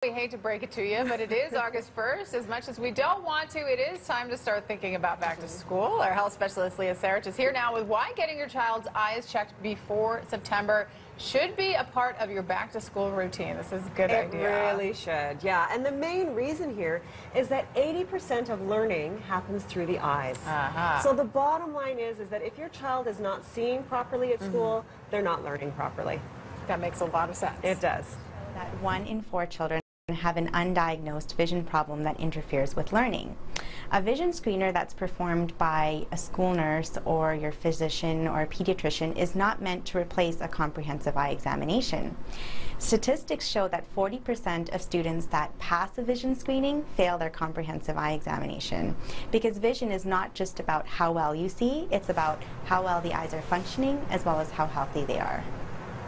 We hate to break it to you, but it is August 1st. As much as we don't want to, it is time to start thinking about back to school. Our health specialist, Leah Sarich, is here now with why getting your child's eyes checked before September should be a part of your back to school routine. This is a good idea. It really should, yeah. And the main reason here is that 80% of learning happens through the eyes. So the bottom line is that if your child is not seeing properly at school, they're not learning properly. That makes a lot of sense. It does. That 1 in 4 children have an undiagnosed vision problem that interferes with learning. A vision screener that's performed by a school nurse or your physician or a pediatrician is not meant to replace a comprehensive eye examination. Statistics show that 40% of students that pass a vision screening fail their comprehensive eye examination, because vision is not just about how well you see, it's about how well the eyes are functioning as well as how healthy they are.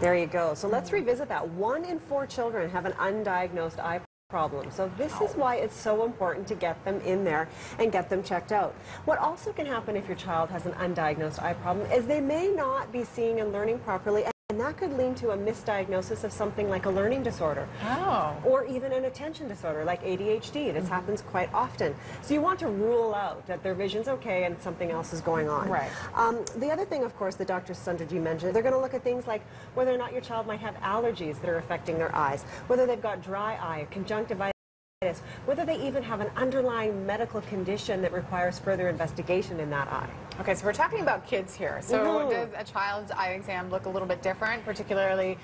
There you go. So let's revisit that. 1 in 4 children have an undiagnosed eye problem. So this is why it's so important to get them in there and get them checked out. What also can happen if your child has an undiagnosed eye problem is they may not be seeing and learning properly, and that could lead to a misdiagnosis of something like a learning disorder. Or even an attention disorder like ADHD. This happens quite often. So you want to rule out that their vision's okay and something else is going on. Right. The other thing, of course, that Dr. Sunderji mentioned, they're going to look at things like whether or not your child might have allergies that are affecting their eyes, whether they've got dry eye, conjunctivitis, whether they even have an underlying medical condition that requires further investigation in that eye. Okay, so we're talking about kids here. So does a child's eye exam look a little bit different, particularly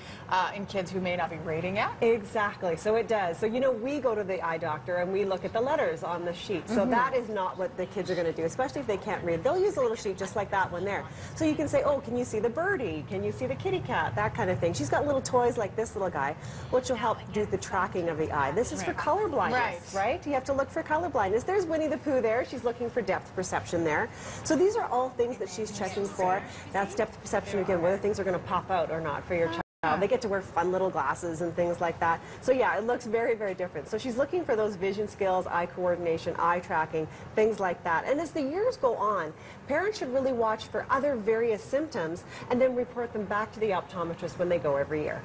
in kids who may not be reading yet? Exactly, so it does. So, you know, we go to the eye doctor and we look at the letters on the sheet. So that is not what the kids are going to do, especially if they can't read. They'll use a little sheet just like that one there. So you can say, oh, can you see the birdie? Can you see the kitty cat? That kind of thing. She's got little toys like this little guy, which will help do the tracking of the eye. This is for color blindness, right? You have to look for color blindness. There's Winnie the Pooh there. She's looking for depth perception there. So these are all things that she's checking for. That's depth perception again, whether things are going to pop out or not for your child. They get to wear fun little glasses and things like that. So yeah, it looks very, very different. So she's looking for those vision skills, eye coordination, eye tracking, things like that. And as the years go on, parents should really watch for other various symptoms and then report them back to the optometrist when they go every year.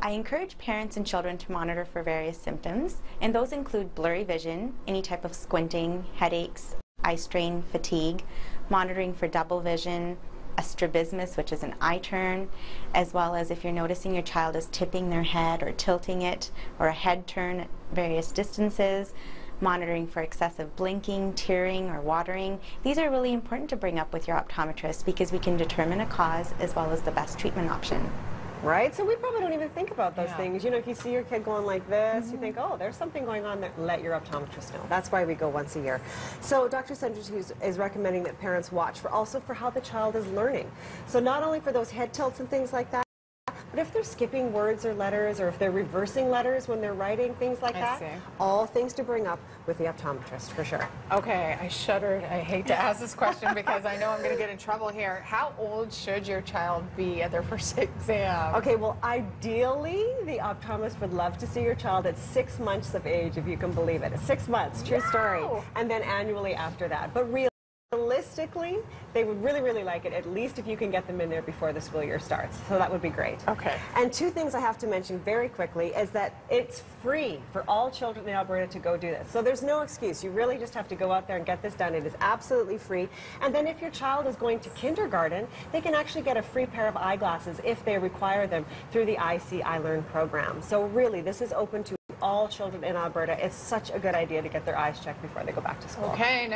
I encourage parents and children to monitor for various symptoms, and those include blurry vision, any type of squinting, headaches, eye strain, fatigue, monitoring for double vision, a strabismus, which is an eye turn, as well as if you're noticing your child is tipping their head or tilting it, or a head turn at various distances, monitoring for excessive blinking, tearing, or watering. These are really important to bring up with your optometrist because we can determine a cause as well as the best treatment option. Right? So we probably don't even think about those things. You know, if you see your kid going like this, you think, oh, there's something going on there. Let your optometrist know. That's why we go once a year. So Dr. Sunderji is recommending that parents watch for also for how the child is learning. So not only for those head tilts and things like that, but if they're skipping words or letters, or if they're reversing letters when they're writing, things like that, all things to bring up with the optometrist, for sure. Okay, I shuddered. I hate to ask this question because I know I'm going to get in trouble here. How old should your child be at their first exam? Okay, well, ideally, the optometrist would love to see your child at 6 months of age, if you can believe it. At 6 months, true story. And then annually after that. But realistically, they would really, really like it, at least if you can get them in there before the school year starts. So that would be great. Okay. And 2 things I have to mention very quickly is that it's free for all children in Alberta to go do this. So there's no excuse. You really just have to go out there and get this done. It is absolutely free. And then if your child is going to kindergarten, they can actually get a free pair of eyeglasses if they require them through the I Learn program. So really, this is open to all children in Alberta. It's such a good idea to get their eyes checked before they go back to school. Okay.